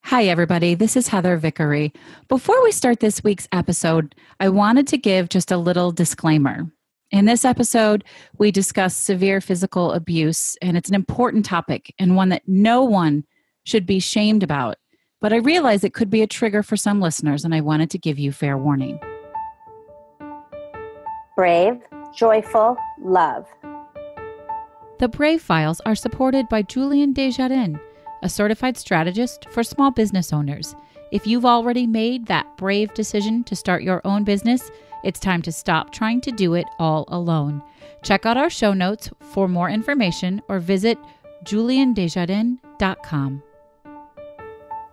Hi, everybody. This is Heather Vickery. Before we start this week's episode, I wanted to give just a little disclaimer. In this episode, we discuss severe physical abuse, and it's an important topic and one that no one should be shamed about. But I realize it could be a trigger for some listeners, and I wanted to give you fair warning. Brave, joyful, love. The Brave Files are supported by Julian Desjardins, a certified strategist for small business owners. If you've already made that brave decision to start your own business, it's time to stop trying to do it all alone. Check out our show notes for more information or visit juliandesjardins.com.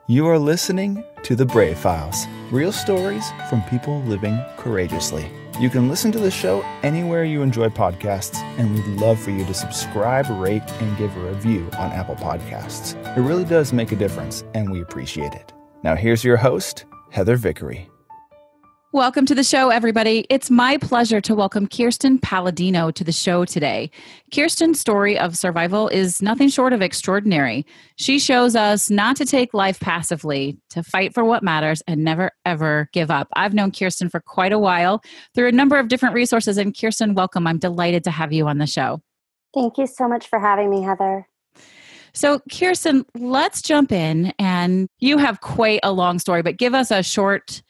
You are listening to The Brave Files, real stories from people living courageously. You can listen to the show anywhere you enjoy podcasts, and we'd love for you to subscribe, rate, and give a review on Apple Podcasts. It really does make a difference, and we appreciate it. Now here's your host, Heather Vickery. Welcome to the show, everybody. It's my pleasure to welcome Kirsten Palladino to the show today. Kirsten's story of survival is nothing short of extraordinary. She shows us not to take life passively, to fight for what matters, and never, ever give up. I've known Kirsten for quite a while through a number of different resources. And Kirsten, welcome. I'm delighted to have you on the show. Thank you so much for having me, Heather. So, Kirsten, let's jump in. And you have quite a long story, but give us a short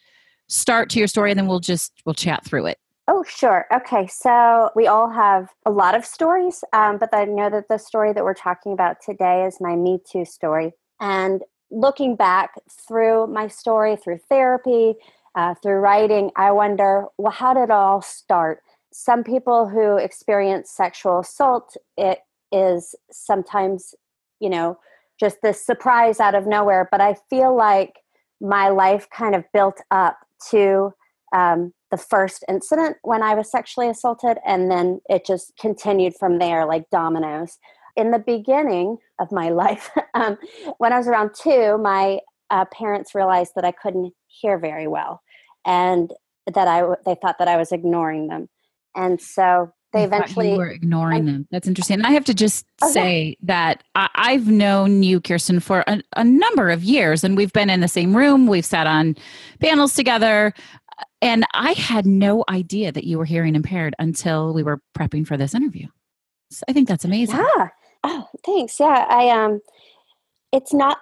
start to your story, and then we'll chat through it. Oh, sure. Okay. So we all have a lot of stories, but I know that the story that we're talking about today is my Me Too story. And looking back through my story, through therapy, through writing, I wonder, well, how did it all start? Some people who experience sexual assault, it is sometimes, just this surprise out of nowhere. But I feel like my life kind of built up to the first incident when I was sexually assaulted, and then it just continued from there like dominoes. In the beginning of my life, when I was around 2, my parents realized that I couldn't hear very well, and that they thought that I was ignoring them, and so they eventually were ignoring them. That's interesting. And I have to just say that I've known you, Kirsten, for a number of years, and we've been in the same room. We've sat on panels together, and I had no idea that you were hearing impaired until we were prepping for this interview. So I think that's amazing. Yeah. Oh, thanks. Yeah. It's not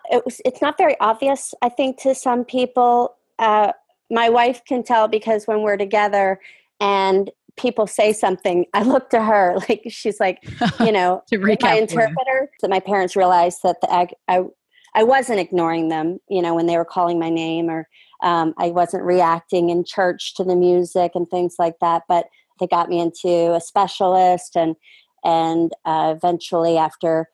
very obvious, I think, to some people. My wife can tell because when we're together and people say something, I look to her like she's like, to my interpreter. So my parents realized that I wasn't ignoring them, when they were calling my name, or I wasn't reacting in church to the music and things like that. But they got me into a specialist, and eventually, after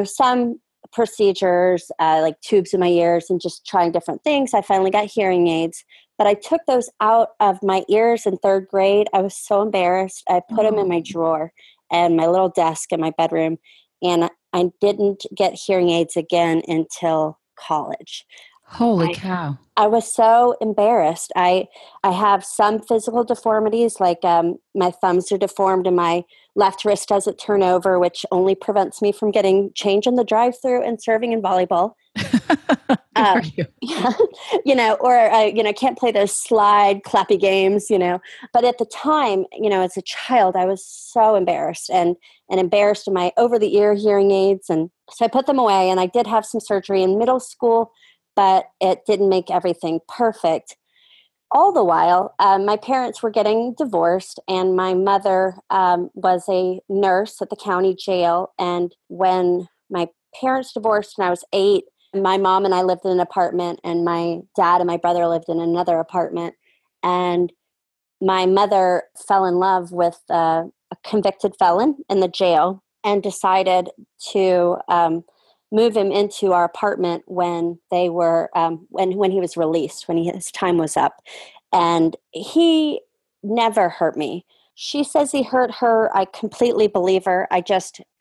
some procedures like tubes in my ears and just trying different things, I finally got hearing aids. But I took those out of my ears in 3rd grade. I was so embarrassed. I put them in my drawer and my little desk in my bedroom. And I didn't get hearing aids again until college. Holy cow. I was so embarrassed. I have some physical deformities, like my thumbs are deformed and my left wrist doesn't turn over, which only prevents me from getting change in the drive-thru and serving in volleyball. Or I can't play those slide clappy games, But at the time, as a child, I was so embarrassed and embarrassed in my over-the-ear hearing aids. And so I put them away, and I did have some surgery in middle school, but it didn't make everything perfect. All the while, my parents were getting divorced, and my mother was a nurse at the county jail. And when my parents divorced when I was 8, my mom and I lived in an apartment, and my dad and my brother lived in another apartment. And my mother fell in love with a convicted felon in the jail and decided to move him into our apartment when they were when he was released, when his time was up. And he never hurt me. She says he hurt her. I completely believe her.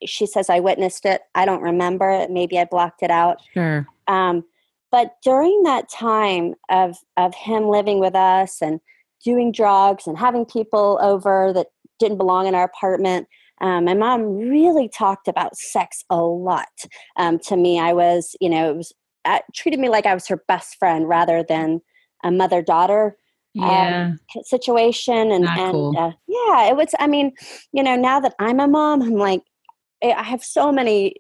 She says I witnessed it. I don't remember it. Maybe I blocked it out. Sure. But during that time of him living with us and doing drugs and having people over that didn't belong in our apartment, my mom really talked about sex a lot to me. I was, it was treated me like I was her best friend rather than a mother-daughter situation. Not cool. Yeah, it was, I mean, now that I'm a mom, I'm like, I have so many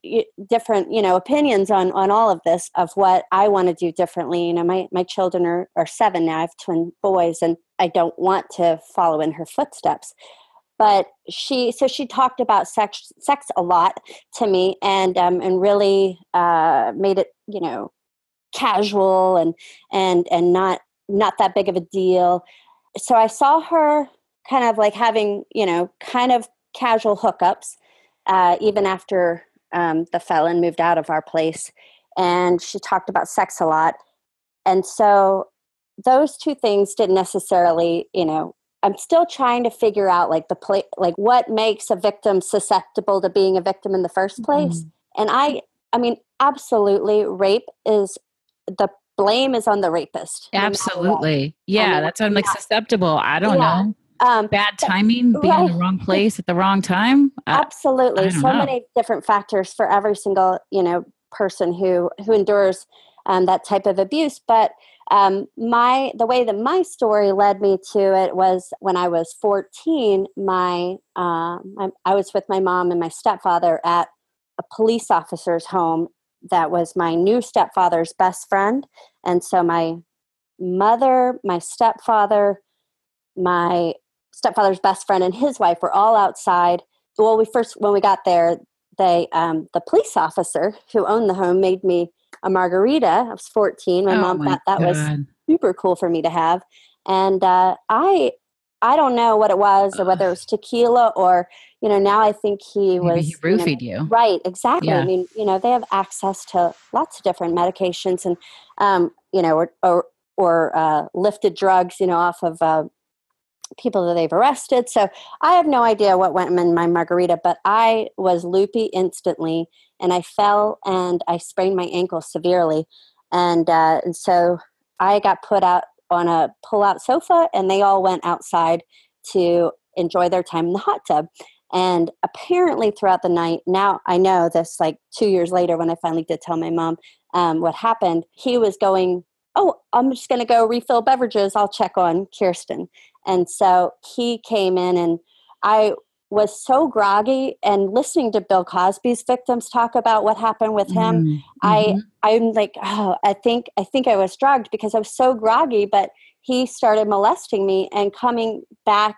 different, opinions on all of this, of what I want to do differently. My children are 7 now. I have twin boys, and I don't want to follow in her footsteps. But she talked about sex a lot to me, and really made it, casual and not that big of a deal. So I saw her kind of like having, kind of casual hookups, even after the felon moved out of our place. And she talked about sex a lot. And so those two things didn't necessarily, I'm still trying to figure out like what makes a victim susceptible to being a victim in the first place. And I mean, absolutely, rape is, the blame is on the rapist. Absolutely. Yeah, that's why I'm like susceptible. I don't know. Bad timing, being in the wrong place at the wrong time. Absolutely. So many different factors for every single, person who endures that type of abuse. But the way that my story led me to it was when I was 14, I was with my mom and my stepfather at a police officer's home that was my new stepfather's best friend. And so my mother, my stepfather, my stepfather's best friend, and his wife were all outside. Well, when we got there, the police officer who owned the home made me a margarita. I was 14. My mom thought that was super cool for me to have. And I don't know what it was, or whether it was tequila, or, now I think he roofied you. Right, exactly. Yeah. I mean, they have access to lots of different medications and, or lifted drugs, off of people that they've arrested. So I have no idea what went in my margarita, but I was loopy instantly, and I fell and I sprained my ankle severely. And so I got put out on a pull-out sofa, and they all went outside to enjoy their time in the hot tub. And apparently throughout the night, now I know this, like 2 years later when I finally did tell my mom what happened, he was going, "Oh, I'm just going to go refill beverages. I'll check on Kirsten." And so he came in, and I was so groggy, and listening to Bill Cosby's victims talk about what happened with him. I'm like, oh, I think I was drugged, because I was so groggy. But he started molesting me and coming back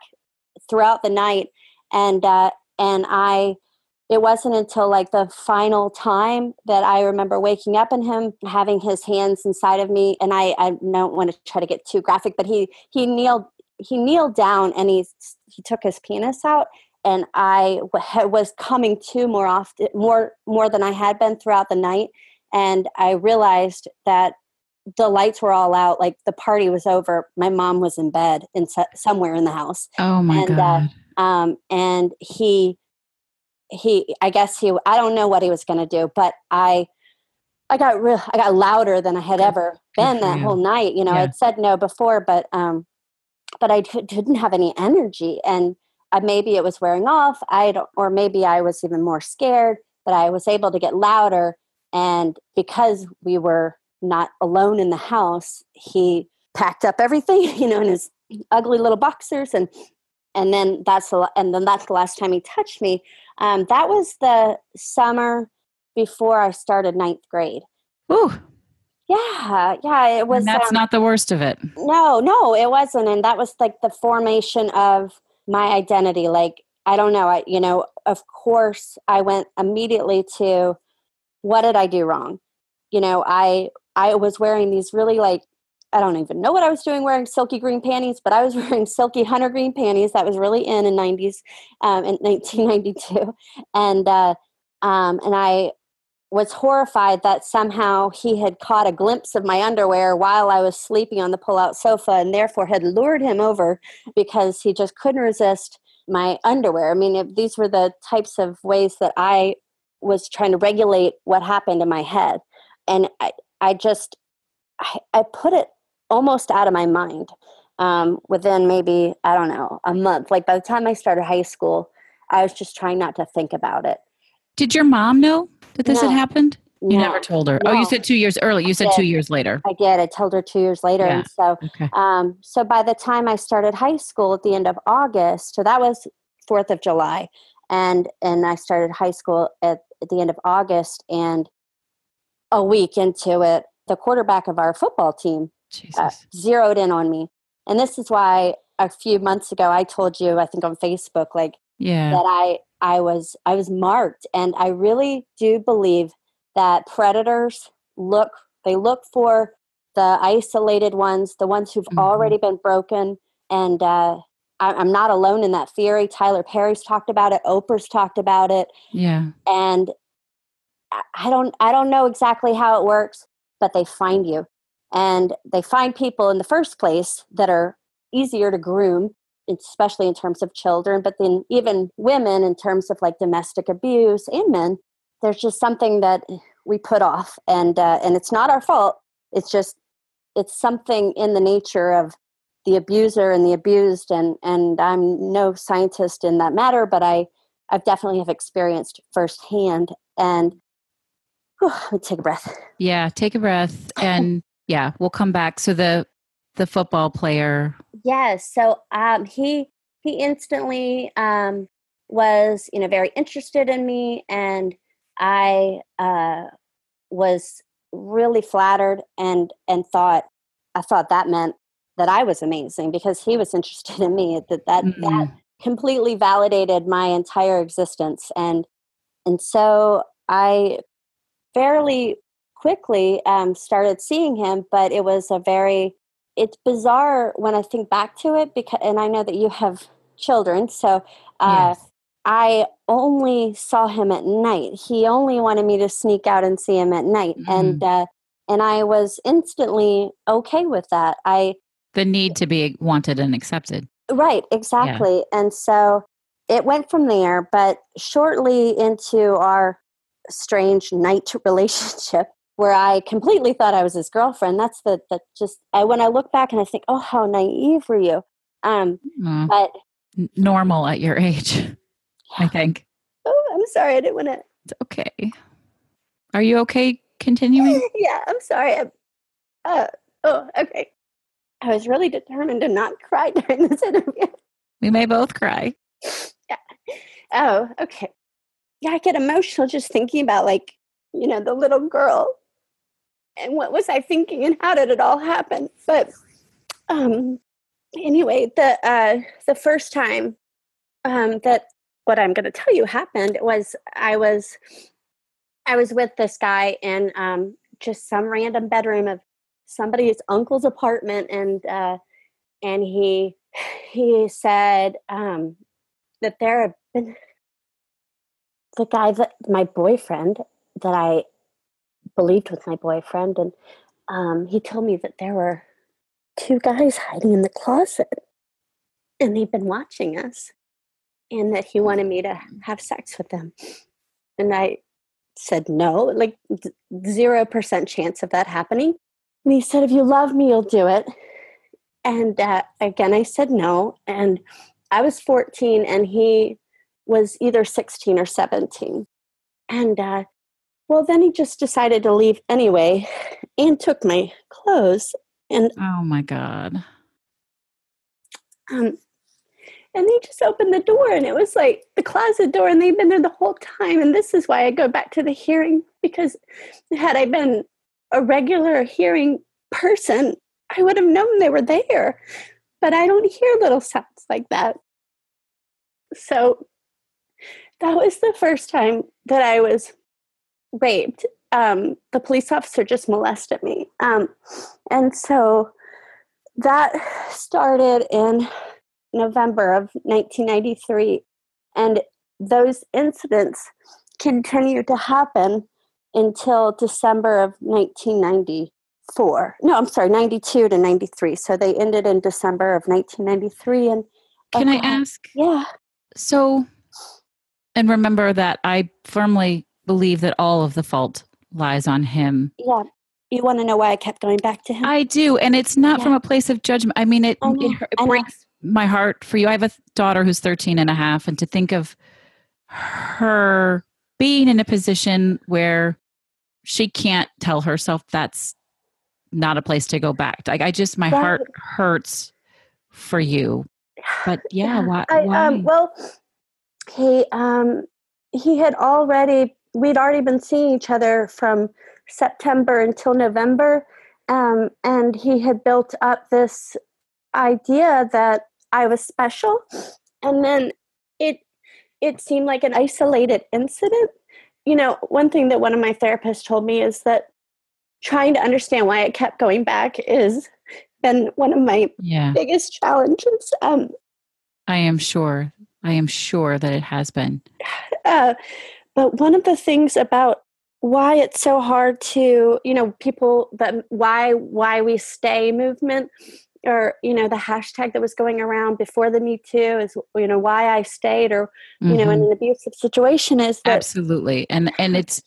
throughout the night. And it wasn't until like the final time that I remember waking up and him having his hands inside of me. And I don't want to try to get too graphic, but he kneeled down, and he took his penis out, and I was coming to more often, more than I had been throughout the night. And I realized that the lights were all out, like the party was over. My mom was in bed somewhere in the house. Oh my God. And he, I guess I don't know what he was going to do, but I got louder than I had ever been that whole night. I'd said no before, but I didn't have any energy, and maybe it was wearing off. Or maybe I was even more scared, but I was able to get louder. And because we were not alone in the house, he packed up everything, in his ugly little boxers. And then that's the last time he touched me. That was the summer before I started 9th grade. Ooh. Yeah, it was. And that's not the worst of it. No, it wasn't. And that was like the formation of my identity. Like, I don't know. Of course, I went immediately to, what did I do wrong? I was wearing these really, like, I don't even know what I was doing wearing silky green panties, but I was wearing silky hunter green panties. That was really in 90s, in 1992. And I was horrified that somehow he had caught a glimpse of my underwear while I was sleeping on the pull-out sofa, and therefore had lured him over because he just couldn't resist my underwear. I mean, these were the types of ways that I was trying to regulate what happened in my head. And I put it almost out of my mind within maybe, I don't know, a month. Like by the time I started high school, I was just trying not to think about it. Did your mom know that this had happened? You never told her. No, Oh, you said 2 years early. You said 2 years later. I did. I told her 2 years later. Yeah. And so, Okay. so by the time I started high school at the end of August, so that was 4th of July. And I started high school at the end of August, and a week into it, the quarterback of our football team zeroed in on me. And this is why a few months ago, I told you, I think on Facebook, like that I was marked. And I really do believe that predators look for the isolated ones, the ones who've already been broken. And I'm not alone in that theory. Tyler Perry's talked about it. Oprah's talked about it. Yeah. And I don't know exactly how it works, but they find you. And they find people in the first place that are easier to groom, especially in terms of children, but then even women in terms of like domestic abuse, and men. There's just something that we put off, and it's not our fault. It's something in the nature of the abuser and the abused, and I'm no scientist in that matter, but I've definitely have experienced firsthand. And take a breath. Yeah, take a breath, and yeah, we'll come back. So the football player. Yes. So he instantly was very interested in me, and I was really flattered and thought that meant that I was amazing because he was interested in me. That completely validated my entire existence, and so I fairly quickly started seeing him. But it was it's bizarre when I think back to it, because, and I know that you have children, so Yes. I only saw him at night. He only wanted me to sneak out and see him at night, and I was instantly okay with that. The need to be wanted and accepted. Right, exactly. Yeah. And so it went from there, but shortly into our strange night relationship, where I completely thought I was his girlfriend. That's when I look back and I think, oh, how naive were you? But normal at your age, I think. Oh, I'm sorry. I didn't want to. It's okay. Are you okay continuing? Yeah, I'm sorry. Okay. I was really determined to not cry during this interview. We may both cry. Yeah. Oh, okay. Yeah, I get emotional just thinking about the little girl and what was I thinking and how did it all happen. But anyway, the first time that what I'm going to tell you happened was I was with this guy in just some random bedroom of somebody's uncle's apartment, and he said that there had been the guy my boyfriend that I believed was my boyfriend, and he told me that there were 2 guys hiding in the closet, and they'd been watching us, and that he wanted me to have sex with them. And I said no, 0% chance of that happening. And he said, if you love me, you'll do it. And again, I said no. And I was 14 and he was either 16 or 17. And then he just decided to leave anyway and took my clothes. And oh my God. And they just opened the door, and it was like the closet door, and they'd been there the whole time. And this is why I go back to the hearing, because had I been a regular hearing person, I would have known they were there. But I don't hear little sounds like that. So that was the first time that I was raped. The police officer just molested me. And so that started in November of 1993. And those incidents continued to happen until December of 1994. No, I'm sorry, 92 to 93. So they ended in December of 1993. And can I ask? Yeah. So, and remember that I firmly believe that all of the fault lies on him. Yeah. You want to know why I kept going back to him? I do. And it's not from a place of judgment. I mean, it breaks my heart for you. I have a daughter who's 13 and a half, and to think of her being in a position where she can't tell herself that's not a place to go back. Like my Right. heart hurts for you. But yeah, why? Well, we'd already been seeing each other from September until November. And he had built up this idea that I was special. And then it seemed like an isolated incident. One thing that one of my therapists told me is that trying to understand why I kept going back is been one of my biggest challenges. I am sure that it has been. But one of the things about why it's so hard to, people that why we stay movement, or, the hashtag that was going around before the Me Too is, why I stayed, or, in an abusive situation is that. Absolutely. And it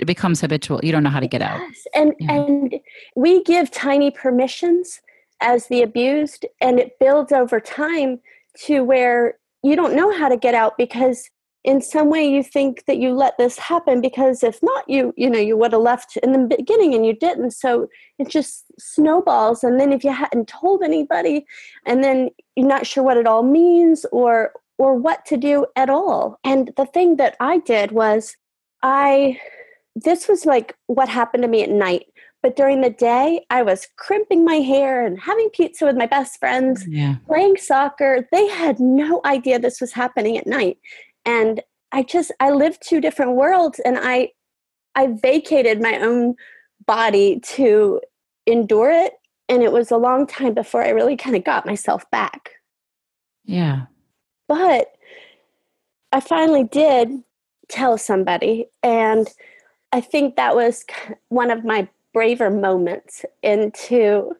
becomes habitual. You don't know how to get out. And we give tiny permissions as the abused, and it builds over time to where you don't know how to get out, because in some way you think that you let this happen, because if not, you would have left in the beginning and you didn't. So it just snowballs. And then if you hadn't told anybody, and then you're not sure what it all means or what to do at all. And the thing that I did was this was like what happened to me at night. But during the day, I was crimping my hair and having pizza with my best friends, playing soccer. They had no idea this was happening at night. And I lived two different worlds, and I vacated my own body to endure it. And it was a long time before I really kind of got myself back. Yeah. But I finally did tell somebody. And I think that was one of my braver moments into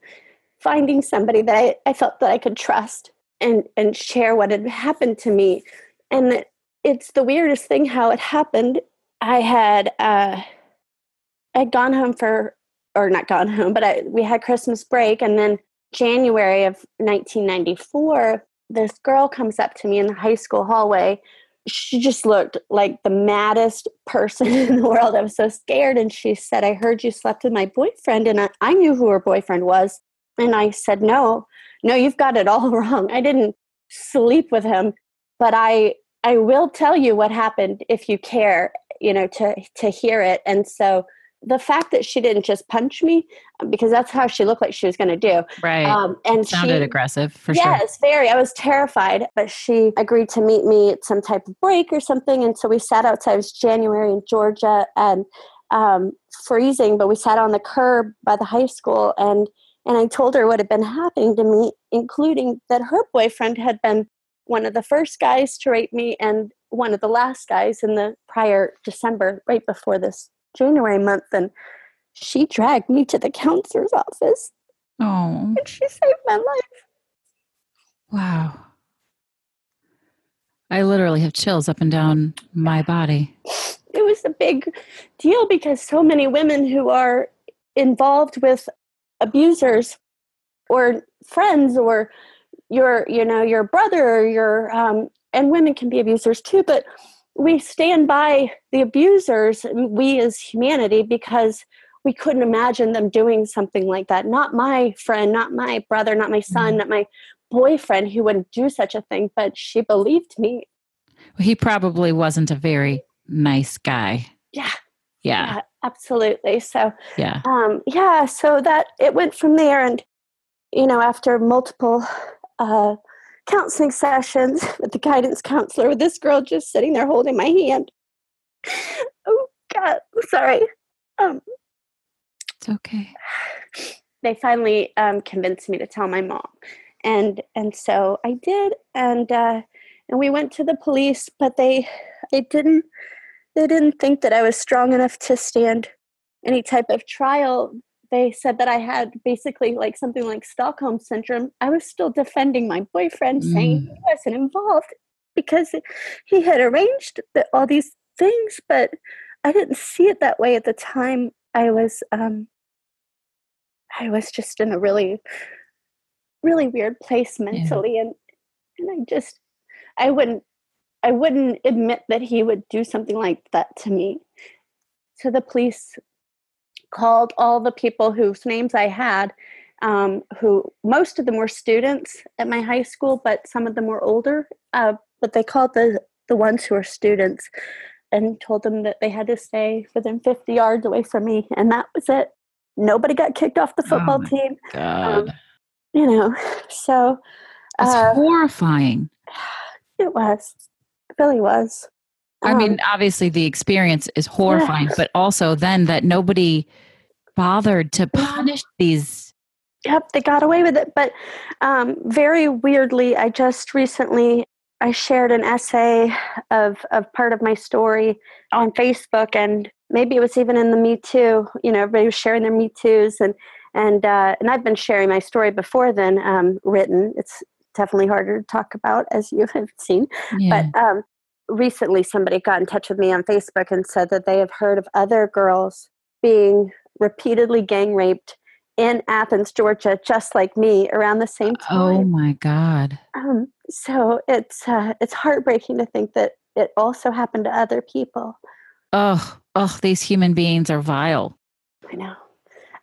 finding somebody that I felt that I could trust and share what had happened to me. And it's the weirdest thing how it happened. I had I'd gone home not gone home, but we had Christmas break. And then January of 1994, this girl comes up to me in the high school hallway. She just looked like the maddest person in the world. I was so scared. And she said, "I heard you slept with my boyfriend." And I knew who her boyfriend was. And I said, no, you've got it all wrong. I didn't sleep with him, but I will tell you what happened if you care, to hear it. And so the fact that she didn't just punch me, because that's how she looked like she was going to do. Right. And it sounded aggressive for sure. Yes, very. I was terrified, but she agreed to meet me at some type of break or something. And so we sat outside. It was January in Georgia, and freezing, but we sat on the curb by the high school. And I told her what had been happening to me, including that her boyfriend had been one of the first guys to rape me and one of the last guys in the prior December, right before this January month. And she dragged me to the counselor's office. Oh. And she saved my life. Wow. I literally have chills up and down my body. It was a big deal because so many women who are involved with abusers or friends or your brother or and women can be abusers too, but we stand by the abusers, we as humanity, because we couldn't imagine them doing something like that. Not my friend, not my brother, not my son, not my boyfriend who wouldn't do such a thing, but she believed me. He probably wasn't a very nice guy. Yeah, absolutely. So so that it went from there. And after multiple counseling sessions with the guidance counselor, with this girl just sitting there holding my hand. Oh God, sorry. It's okay. They finally convinced me to tell my mom, and so I did, and we went to the police, but they didn't think that I was strong enough to stand any type of trial. They said that I had basically like something like Stockholm syndrome. I was still defending my boyfriend, saying he wasn't involved because he had arranged all these things, but I didn't see it that way at the time. I was just in a really, really weird place mentally, and I wouldn't admit that he would do something like that to me. So the police called all the people whose names I had, who most of them were students at my high school, but some of them were older. But they called the ones who were students and told them that they had to stay within 50 yards away from me. And that was it. Nobody got kicked off the football team. God. So. It's horrifying. It was. It really was. I mean, obviously the experience is horrifying, but also then that nobody bothered to punish these. Yep, they got away with it. But very weirdly, I just recently, I shared an essay of part of my story on Facebook, and maybe it was even in the Me Too. Everybody was sharing their Me Too's, and I've been sharing my story before then, written. It's definitely harder to talk about, as you have seen. Yeah. But recently somebody got in touch with me on Facebook and said that they have heard of other girls being repeatedly gang raped in Athens, Georgia, just like me, around the same time. Oh my God. So it's heartbreaking to think that it also happened to other people. Oh, these human beings are vile.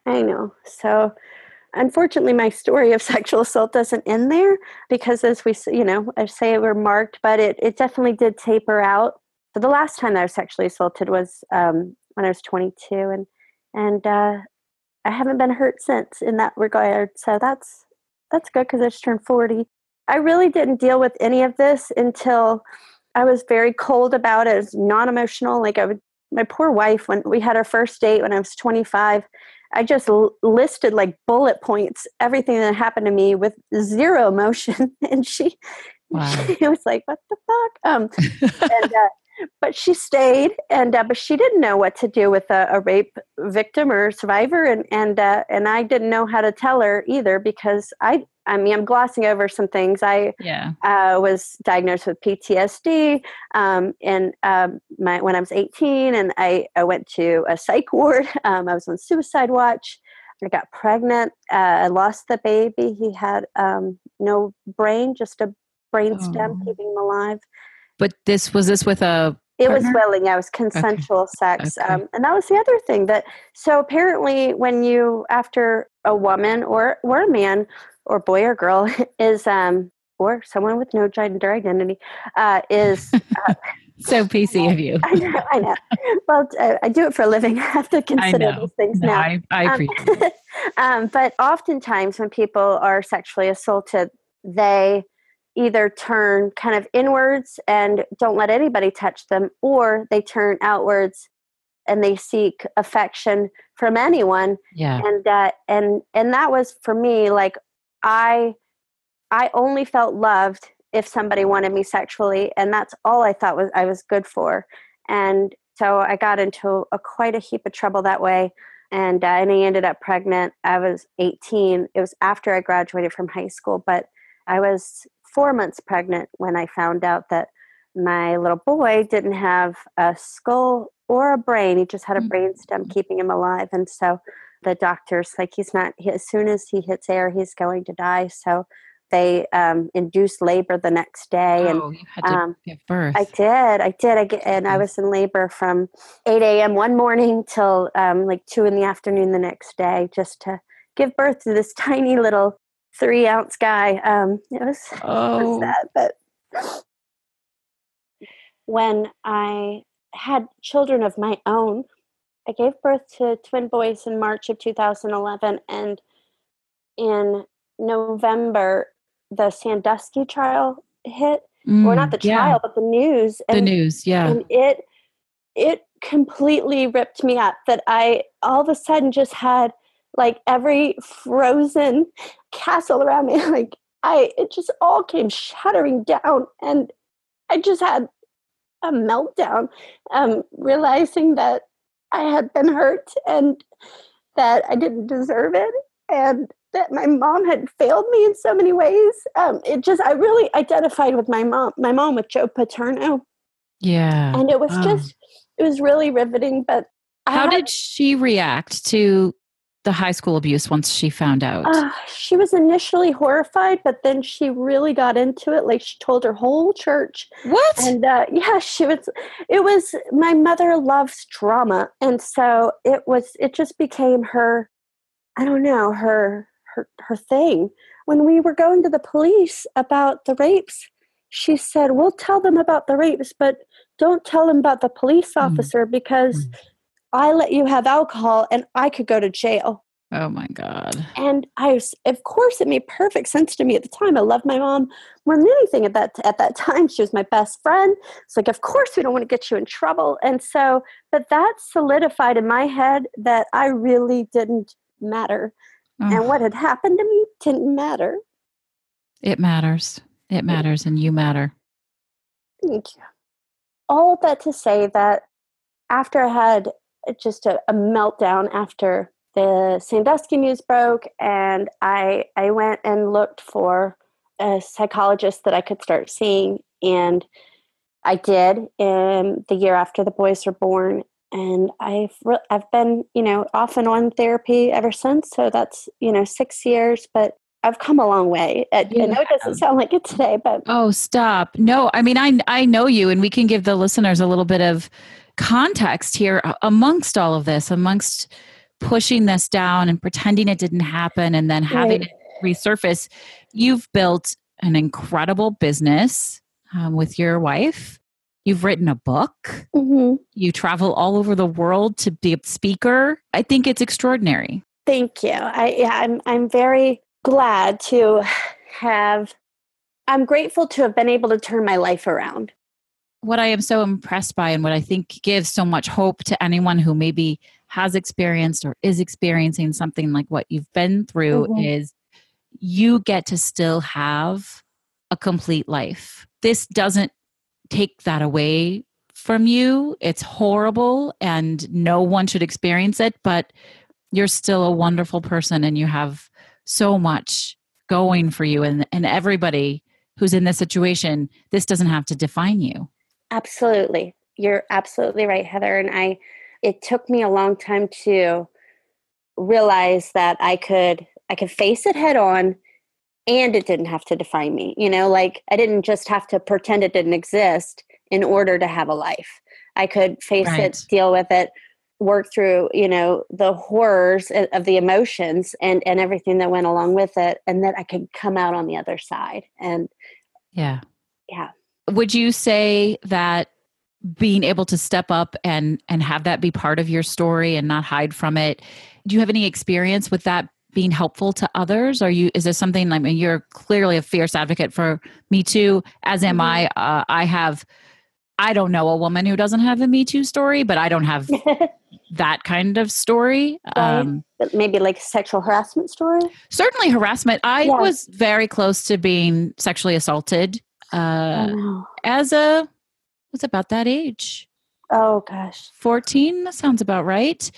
I know. So unfortunately, my story of sexual assault doesn't end there, because as we, I say we're marked, but it definitely did taper out. So the last time that I was sexually assaulted was when I was 22, and I haven't been hurt since in that regard. So that's good, because I just turned 40. I really didn't deal with any of this until I was very cold about it. It was non-emotional. Like my poor wife, when we had our first date when I was 25, I just listed like bullet points, everything that happened to me with zero emotion. And she was like, what the fuck? But she stayed, but she didn't know what to do with a rape victim or survivor. And I didn't know how to tell her either, because I'm glossing over some things. I was diagnosed with PTSD when I was 18, and I went to a psych ward. I was on suicide watch. I got pregnant. I lost the baby. He had no brain, just a brain stem keeping him alive. But was this with a It partner? was willing. I was consensual sex. And that was the other thing so apparently when you, after a woman or a man or boy or girl is, or someone with no gender identity, is... so PC of you. I know. Well, I do it for a living. I have to consider these things now. I appreciate it. But oftentimes when people are sexually assaulted, they either turn kind of inwards and don't let anybody touch them, or they turn outwards and they seek affection from anyone. Yeah. And that was for me, like, I only felt loved if somebody wanted me sexually, and that's all I thought I was good for. And so I got into quite a heap of trouble that way. And I ended up pregnant. I was 18. It was after I graduated from high school, but I was 4 months pregnant when I found out that my little boy didn't have a skull or a brain. He just had a brain stem keeping him alive. And so the doctors, like, as soon as he hits air, he's going to die. So they induced labor the next day. Oh, you had to give birth. I did. I was in labor from 8 a.m. one morning till like 2 in the afternoon the next day, just to give birth to this tiny little 3-ounce guy. It was sad, but when I had children of my own, I gave birth to twin boys in March of 2011, and in November, the Sandusky trial hit. Or not the trial, but the news. The news, yeah. And it completely ripped me up, that I all of a sudden just had like every frozen castle around me. Like it just all came shattering down, and I just had a meltdown, realizing that I had been hurt and that I didn't deserve it, and that my mom had failed me in so many ways. I really identified with my mom with Joe Paterno. Yeah. And it was it was really riveting. But how did she react to the high school abuse once she found out? She was initially horrified, but then she really got into it. Like, she told her whole church. What? And my mother loves drama. And so it just became her, I don't know, her thing. When we were going to the police about the rapes, she said, we'll tell them about the rapes, but don't tell them about the police officer because I let you have alcohol and I could go to jail. Oh my God. And of course, it made perfect sense to me at the time. I loved my mom more than anything at that time. She was my best friend. It's like, of course, we don't want to get you in trouble. And so, but that solidified in my head that I really didn't matter. And what had happened to me didn't matter. It matters. It matters, and you matter. Thank you. All of that to say that after I had just a meltdown after the Sandusky news broke, and I went and looked for a psychologist that I could start seeing, and I did in the year after the boys were born. And I've been, off and on therapy ever since. So that's, 6 years, but I've come a long way. I know it doesn't sound like it today, but. Oh, stop. No, I mean, I know you, and we can give the listeners a little bit of context here amongst all of this, amongst pushing this down and pretending it didn't happen and then having it resurface. You've built an incredible business with your wife. You've written a book. Mm-hmm. You travel all over the world to be a speaker. I think it's extraordinary. Thank you. I'm very glad to I'm grateful to have been able to turn my life around. What I am so impressed by and what I think gives so much hope to anyone who maybe has experienced or is experiencing something like what you've been through is you get to still have a complete life. This doesn't take that away from you. It's horrible and no one should experience it, but you're still a wonderful person and you have so much going for you. And everybody who's in this situation, this doesn't have to define you. Absolutely. You're absolutely right, Heather. And it took me a long time to realize that I could face it head on and it didn't have to define me. Like I didn't just have to pretend it didn't exist in order to have a life. I could face it, deal with it, work through, the horrors of the emotions and everything that went along with it. And that I could come out on the other side. And yeah. Would you say that being able to step up and have that be part of your story and not hide from it, do you have any experience with that being helpful to others? Is there something, I mean, you're clearly a fierce advocate for Me Too, as am I. I don't know a woman who doesn't have a Me Too story, but I don't have that kind of story. Right. Maybe like sexual harassment story? Certainly harassment. I was very close to being sexually assaulted was about that age. Oh gosh. 14, that sounds about right.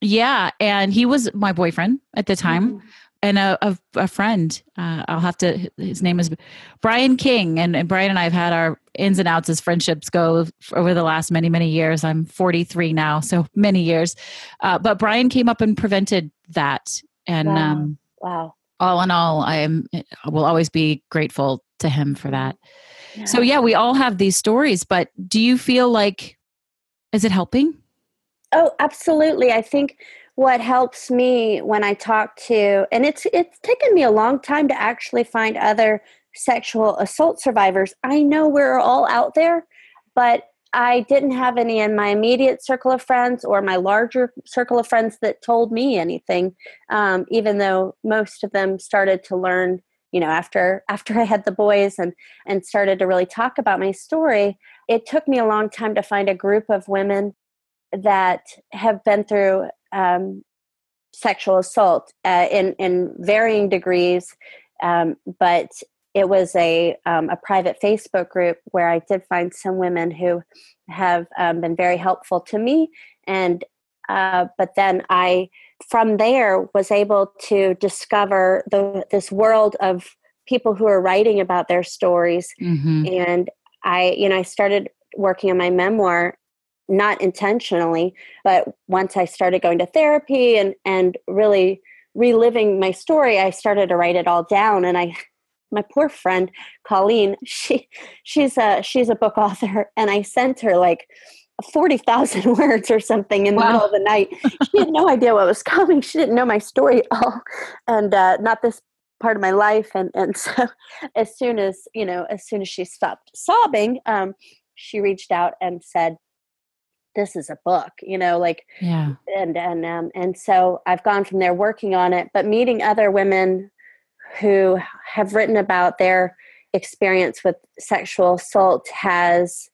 Yeah. And he was my boyfriend at the time and a friend. His name is Brian King. And Brian and I have had our ins and outs as friendships go over the last many, many years. I'm 43 now, so many years. But Brian came up and prevented that. And wow. All in all, I will always be grateful to him for that. Yeah. So yeah, we all have these stories, but do you feel like, is it helping? Oh, absolutely. I think what helps me when I talk to, and it's taken me a long time to actually find other sexual assault survivors. I know we're all out there, but I didn't have any in my immediate circle of friends or my larger circle of friends that told me anything, even though most of them started to learn, after I had the boys and started to really talk about my story. It took me a long time to find a group of women that have been through sexual assault in varying degrees, but it was a private Facebook group where I did find some women who have been very helpful to me, and but then I, from there, was able to discover this world of people who are writing about their stories, and I started working on my memoir not intentionally, but once I started going to therapy and really reliving my story, I started to write it all down. And my poor friend Colleen, she's a book author, and I sent her like 40,000 words or something in the middle of the night. She had no idea what was coming. She didn't know my story at all, and not this part of my life. And so as soon as she stopped sobbing, she reached out and said, "This is a book," like, Yeah. And so I've gone from there working on it, but meeting other women who have written about their experience with sexual assault has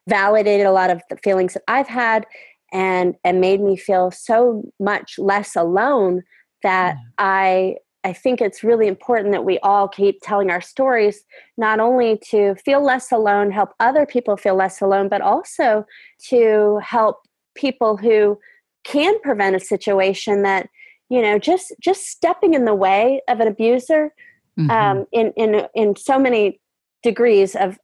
validated a lot of the feelings that I've had and made me feel so much less alone that I think it's really important that we all keep telling our stories, not only to feel less alone, help other people feel less alone, but also to help people who can prevent a situation that, just stepping in the way of an abuser, in so many degrees of,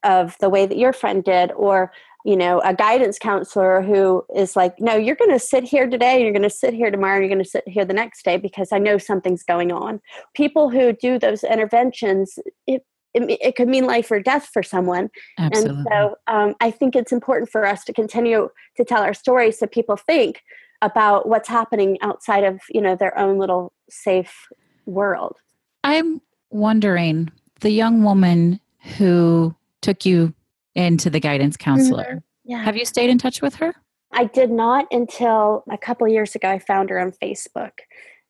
of the way that your friend did, or, a guidance counselor who is like, no, you're going to sit here today, you're going to sit here tomorrow, you're going to sit here the next day because I know something's going on. People who do those interventions, it could mean life or death for someone. Absolutely. And so I think it's important for us to continue to tell our stories so people think about what's happening outside of, their own little safe world. I'm wondering, the young woman who took you into the guidance counselor, have you stayed in touch with her? I did not until a couple of years ago. I found her on Facebook,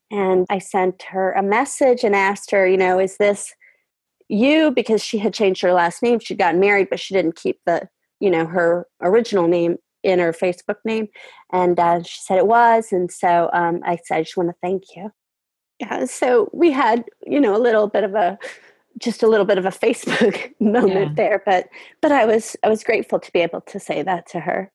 and I sent her a message and asked her, is this you? Because she had changed her last name. She'd gotten married, but she didn't keep the, her original name in her Facebook name. And she said it was. And so I said, I just want to thank you. Yeah. So we had, a little bit of a Facebook moment there, but I was grateful to be able to say that to her.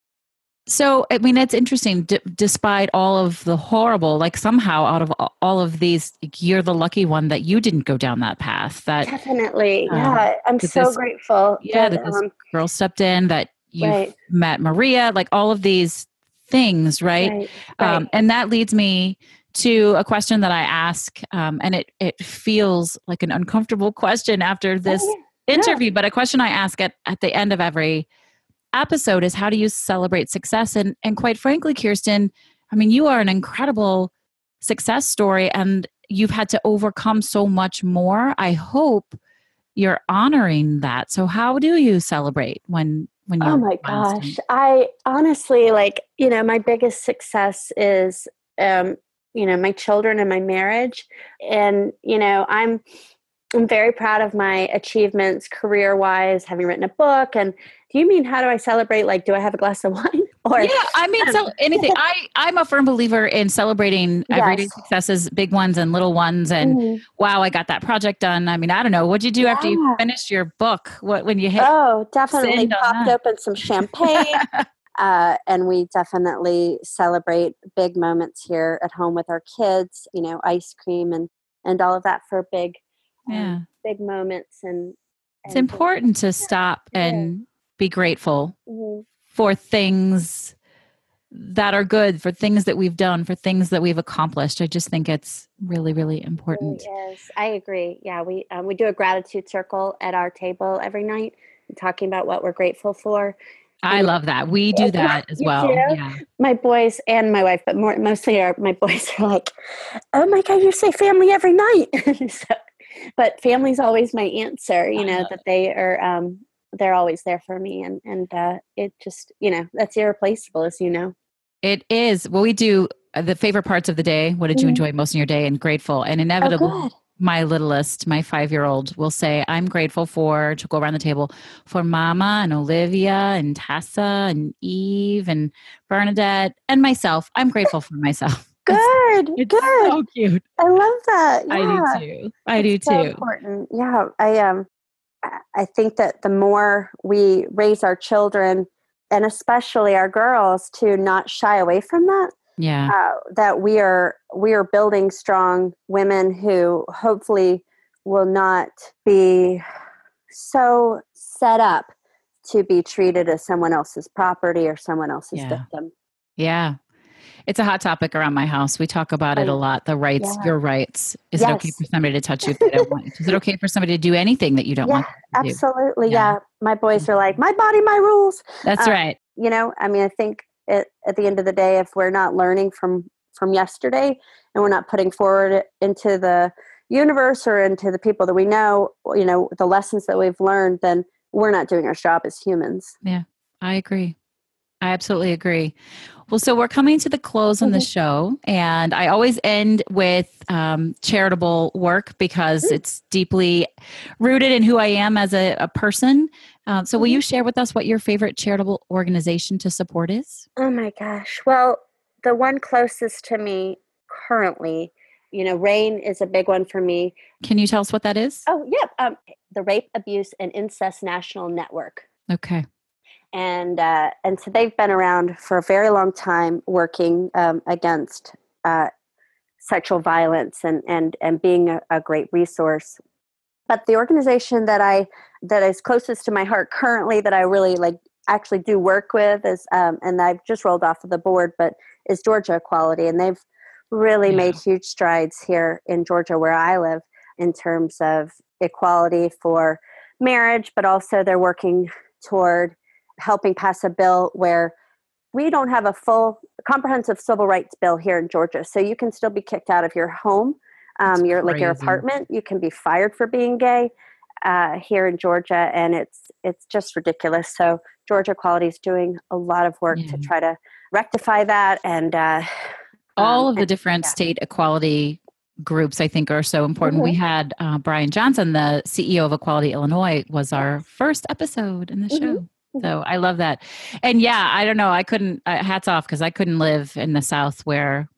So, I mean, it's interesting, despite all of the horrible, like somehow out of all of these, you're the lucky one that you didn't go down that path. That definitely. I'm so grateful. Yeah. That this girl stepped in, that you met Maria, like all of these things. Right. And that leads me to a question that I ask, and it feels like an uncomfortable question after this interview, but a question I ask at the end of every episode is, how do you celebrate success? And quite frankly, Kirsten, I mean, you are an incredible success story, and you've had to overcome so much more. I hope you're honoring that. So how do you celebrate when you're oh my gosh, I honestly, my biggest success is my children and my marriage. And, I'm very proud of my achievements career-wise, having written a book. And do you mean, how do I celebrate? Like, do I have a glass of wine? Or I mean, so anything. I'm a firm believer in celebrating everyday successes, big ones and little ones. And wow, I got that project done. I mean, I don't know. What'd you do after you finished your book? When you hit? Oh, definitely popped open some champagne. And we definitely celebrate big moments here at home with our kids, ice cream and all of that for big moments. And it's important to stop and be grateful for things that are good, for things that we've done, for things that we've accomplished. I just think it's really, really important. It really is. I agree. Yeah, we do a gratitude circle at our table every night, talking about what we're grateful for. I love that. We do that as well. Yeah. My boys and my wife, but mostly my boys are like, "Oh my God, you say family every night." But family's always my answer. That they are. They're always there for me, and it just that's irreplaceable, as you know. It is. Well, we do the favorite parts of the day. What did you enjoy most in your day? And grateful, and inevitably. My littlest, my 5-year-old, will say, I'm grateful to go around the table, for Mama and Olivia and Tessa and Eve and Bernadette and myself. I'm grateful for myself. Good. It's so cute. I love that. Yeah. I do too. So important. Yeah. I think that the more we raise our children, and especially our girls, to not shy away from that, that we are building strong women who hopefully will not be so set up to be treated as someone else's property or someone else's victim. Yeah. It's a hot topic around my house. We talk about it a lot. The rights, your rights. Is it okay for somebody to touch you if they don't want you? Is it okay for somebody to do anything that you don't want them to do? Absolutely. Yeah. My boys are like, my body, my rules. That's right. You know, I mean, I think at the end of the day, if we're not learning from yesterday and we're not putting forward into the universe or into the people that we know, you know, the lessons that we've learned, then we're not doing our job as humans. Yeah, I agree. I absolutely agree. Well, so we're coming to the close on the show, and I always end with charitable work because it's deeply rooted in who I am as a person. So will you share with us what your favorite charitable organization to support is? Oh my gosh. Well, the one closest to me currently, you know, RAIN is a big one for me. Can you tell us what that is? Oh, yeah. The Rape, Abuse, and Incest National Network. Okay. And so they've been around for a very long time working against sexual violence and being a great resource. But the organization that is closest to my heart currently that I really actually do work with is, and I've just rolled off of the board, but is Georgia Equality. And they've really made huge strides here in Georgia where I live in terms of equality for marriage, but also they're working toward helping pass a bill where we don't have a full comprehensive civil rights bill here in Georgia. So you can still be kicked out of your home, your apartment. You can be fired for being gay here in Georgia. And it's just ridiculous. So Georgia Equality is doing a lot of work to try to rectify that. And all of the different state equality groups, I think, are so important. We had Brian Johnson, the CEO of Equality Illinois, was our first episode in the show. So I love that. And yeah, I don't know. I couldn't, hats off, because I couldn't live in the South where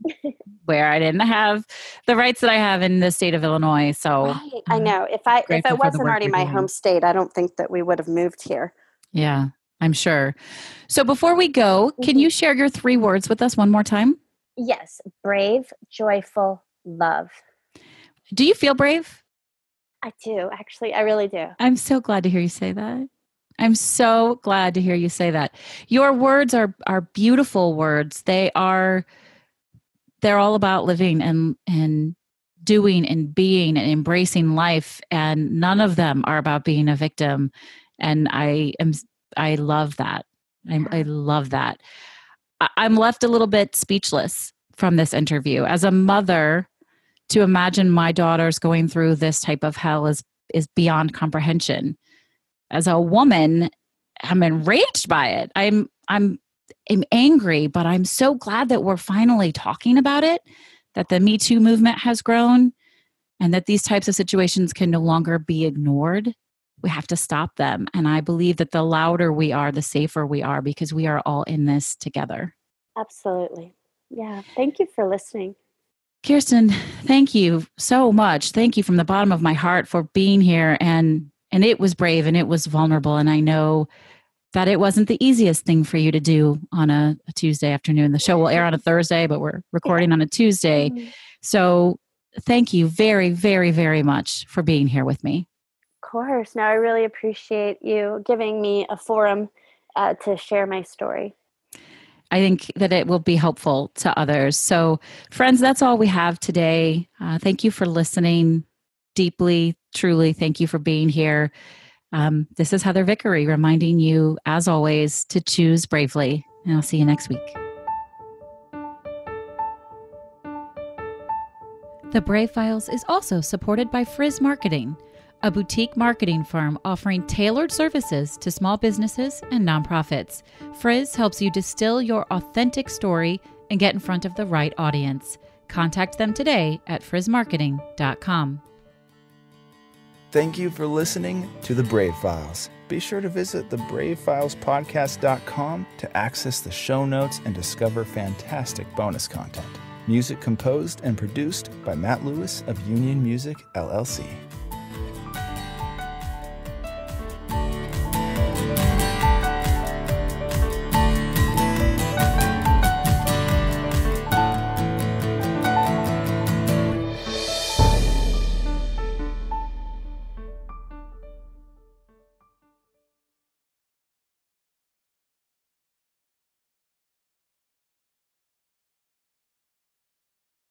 I didn't have the rights that I have in the state of Illinois. So I know if it wasn't already my home state, I don't think that we would have moved here. Yeah, I'm sure. So before we go, can you share your 3 words with us one more time? Yes. Brave, joyful, love. Do you feel brave? I do. Actually, I really do. I'm so glad to hear you say that. I'm so glad to hear you say that. Your words are beautiful words. They're all about living and doing and being and embracing life. And none of them are about being a victim. And I love that. I love that. I'm left a little bit speechless from this interview. As a mother, to imagine my daughters going through this type of hell is beyond comprehension. As a woman, I'm enraged by it. I'm angry, but I'm so glad that we're finally talking about it, that the Me Too movement has grown, and that these types of situations can no longer be ignored. We have to stop them. And I believe that the louder we are, the safer we are, because we are all in this together. Absolutely. Yeah. Thank you for listening. Kirsten, thank you so much. Thank you from the bottom of my heart for being here. And it was brave and it was vulnerable. And I know that it wasn't the easiest thing for you to do on a Tuesday afternoon. The show will air on a Thursday, but we're recording on a Tuesday. So thank you very, very, very much for being here with me. Of course. No, I really appreciate you giving me a forum to share my story. I think that it will be helpful to others. So friends, that's all we have today. Thank you for listening deeply, truly. Thank you for being here. This is Heather Vickery reminding you, as always, to choose bravely. And I'll see you next week. The Brave Files is also supported by Frizz Marketing, a boutique marketing firm offering tailored services to small businesses and nonprofits. Frizz helps you distill your authentic story and get in front of the right audience. Contact them today at frizzmarketing.com. Thank you for listening to The Brave Files. Be sure to visit thebravefilespodcast.com to access the show notes and discover fantastic bonus content. Music composed and produced by Matt Lewis of Union Music, LLC.